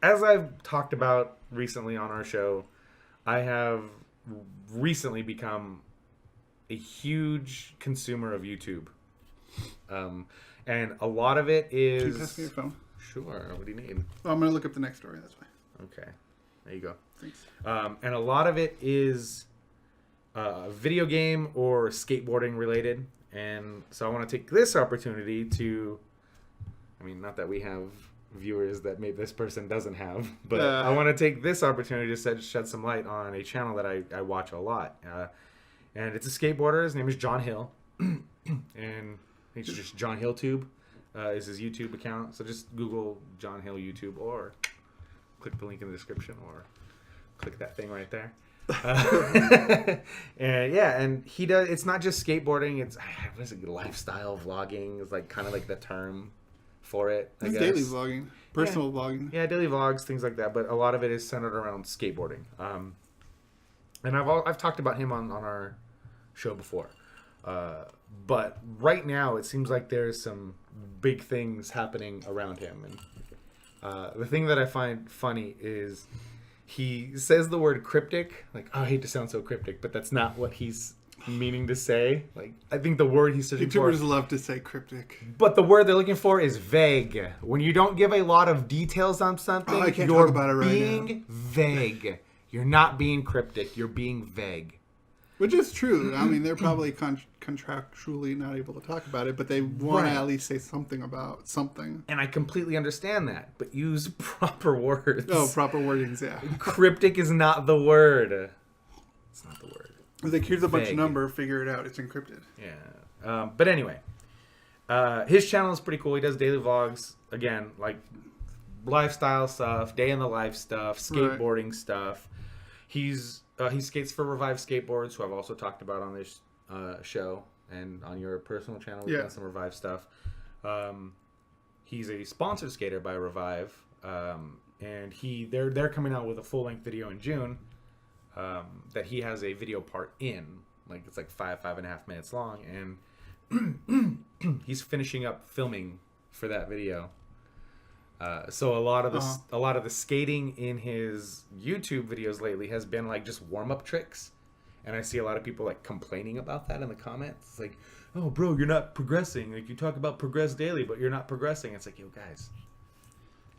as I've talked about recently on our show, I have recently become a huge consumer of YouTube. And a lot of it is... Can you pass me your phone? Sure. What do you need? Oh, I'm going to look up the next story. That's why. Okay. There you go. Thanks. And a lot of it is video game or skateboarding related. And so I want to take this opportunity to... I mean, not that we have viewers that maybe this person doesn't have, but I want to take this opportunity to shed some light on a channel that I watch a lot. And it's a skateboarder. His name is John Hill. And it's just John Hill Tube is his YouTube account. So just Google John Hill YouTube or click the link in the description or click that thing right there. And yeah, and he does, it's not just skateboarding. It's, what is it, lifestyle vlogging is like kind of like the term for it. I guess. Daily vlogging, personal vlogging. Yeah, daily vlogs, things like that. But a lot of it is centered around skateboarding. And I've talked about him on our show before. But right now, it seems like there's some big things happening around him. And the thing that I find funny is he says the word cryptic. Like, oh, I hate to sound so cryptic, but that's not what he's meaning to say. Like, I think the word he's searching for... YouTubers love to say cryptic. But the word they're looking for is vague. When you don't give a lot of details on something, I can't you're talk about it right being vague. You're not being cryptic. You're being vague. Which is true. I mean, they're probably contractually not able to talk about it, but they want to at least say something about something. And I completely understand that, but use proper words. Oh, proper wordings, yeah. Cryptic is not the word. It's not the word. Like, here's a bunch of Vague. number, figure it out. It's encrypted. Yeah. But anyway, his channel is pretty cool. He does daily vlogs. Again, like lifestyle stuff, day in the life stuff, skateboarding stuff. He skates for Revive Skateboards, who I've also talked about on this show and on your personal channel. We've done some Revive stuff. He's a sponsored skater by Revive, and they're coming out with a full length video in June that he has a video part in. Like, it's like 5.5 minutes long, and he's finishing up filming for that video. So a lot of the skating in his YouTube videos lately has been like just warm-up tricks, and I see a lot of people like complaining about that in the comments. It's like, oh bro, you're not progressing. Like, you talk about progress daily, but you're not progressing. It's like, yo guys,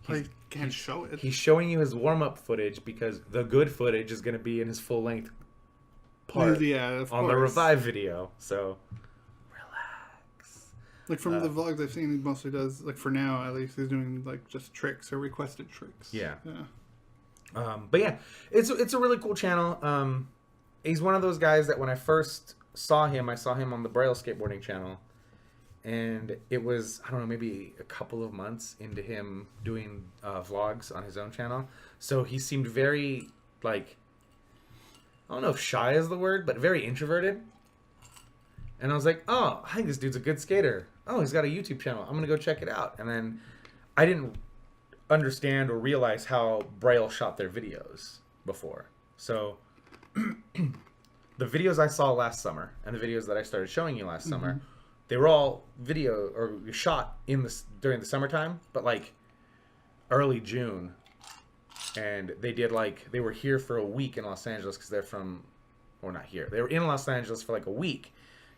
I can't show it. He's showing you his warm-up footage because the good footage is going to be in his full-length part on the Revive video. So like, from the vlogs I've seen, he mostly does, like, for now at least, he's doing like just tricks or requested tricks. Yeah. But yeah, it's a really cool channel. He's one of those guys that when I first saw him on the Braille Skateboarding channel, and it was, I don't know, maybe a couple of months into him doing vlogs on his own channel. So he seemed very, like, I don't know if shy is the word, but very introverted. And I was like, oh, I think this dude's a good skater. Oh, he's got a YouTube channel. I'm going to go check it out. And then I didn't understand or realize how Braille shot their videos before. So the videos I saw last summer and the videos that I started showing you last summer, they were all video or shot during the summertime, but like early June. And they were here for a week in Los Angeles because they're from, or not here. They were in Los Angeles for like a week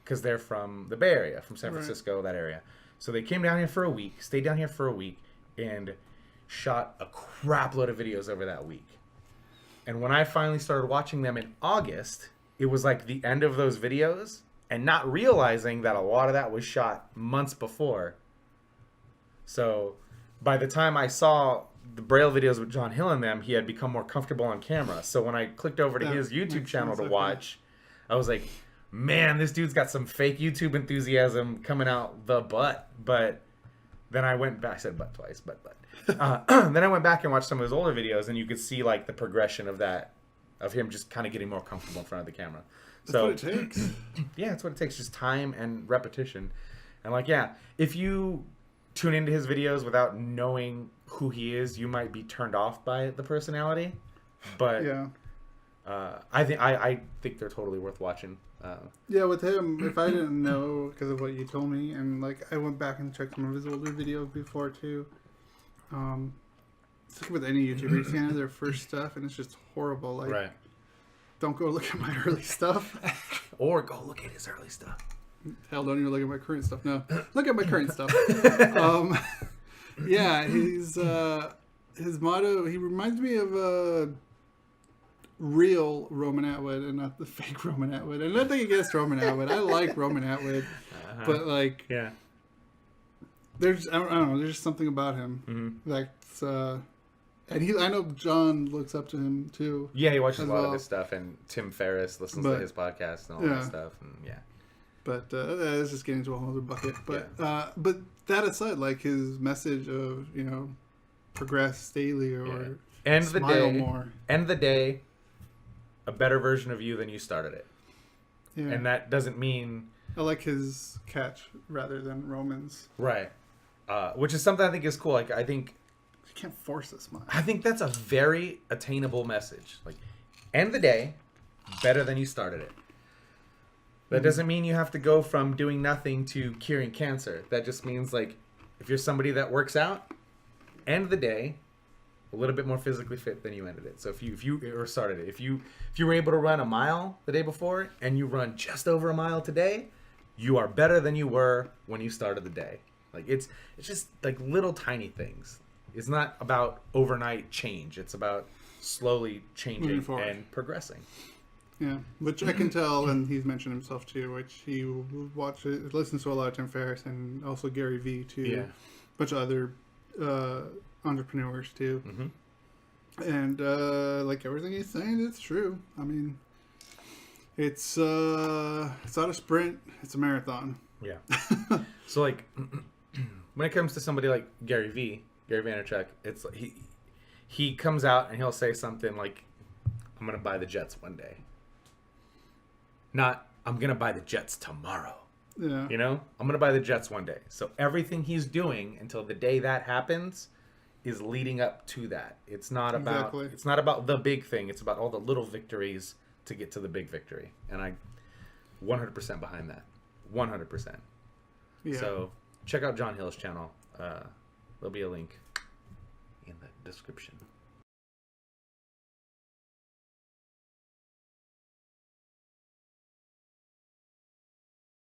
because they're from the Bay Area, from San Francisco, that area. So they came down here for a week, stayed down here for a week, and shot a crap load of videos over that week. And when I finally started watching them in August, it was like the end of those videos, and not realizing that a lot of that was shot months before. So by the time I saw the Braille videos with John Hill in them, he had become more comfortable on camera. So when I clicked over to his YouTube channel to watch, I was like, man, this dude's got some fake YouTube enthusiasm coming out the butt. But then I went back, I said butt twice, but. Then I went back and watched some of his older videos, and you could see like the progression of that, of him just kind of getting more comfortable in front of the camera. That's what it takes. Yeah, that's what it takes, just time and repetition. And like, yeah, if you tune into his videos without knowing who he is, you might be turned off by the personality. But yeah. I think they're totally worth watching. Yeah, with him, if I didn't know because of what you told me, and like I went back and checked some of his older videos before too. It's like with any YouTuber, you see their first stuff, and it's just horrible. Like, Right. don't go look at my early stuff. Or go look at his early stuff. Hell, don't even look at my current stuff. No, look at my current stuff. Yeah, his motto. He reminds me of a real Roman Atwood and not the fake Roman Atwood. And nothing against Roman Atwood. I like Roman Atwood, but like, Yeah. there's I don't know. There's just something about him that's. And I know John looks up to him too. Yeah, he watches a lot well. of his stuff, and Tim Ferriss listens to his podcast and all that stuff. And yeah. But that's just getting into a whole other bucket. But but that aside, like his message of progress daily or smile more. End of the day, a better version of you than you started it. Yeah. And that doesn't mean I like his catch rather than Roman's. right, which is something I think is cool. Like I think You can't force this much. I think that's a very attainable message. Like, end of the day, better than you started it. That doesn't mean you have to go from doing nothing to curing cancer. That just means, like, if you're somebody that works out, end of the day, a little bit more physically fit than you ended it. So if you started it, if you were able to run a mile the day before and you run just over a mile today, you are better than you were when you started the day. Like it's just like little tiny things. It's not about overnight change. It's about slowly changing and progressing. Yeah, which I can tell, and he's mentioned himself too, which he listens to a lot of Tim Ferriss and also Gary Vee too. Yeah. A bunch of other entrepreneurs too. Mm-hmm. And like everything he's saying, it's true. I mean, it's not a sprint, it's a marathon. Yeah. So like when it comes to somebody like Gary Vaynerchuk, it's like he comes out and he'll say something like, I'm gonna buy the Jets one day. Not I'm gonna buy the Jets tomorrow. Yeah. You know? I'm gonna buy the Jets one day. So everything he's doing until the day that happens is leading up to that. It's not about the big thing. It's about all the little victories to get to the big victory. And I 100% behind that. 100%. Yeah. So check out John Hill's channel. There'll be a link in the description.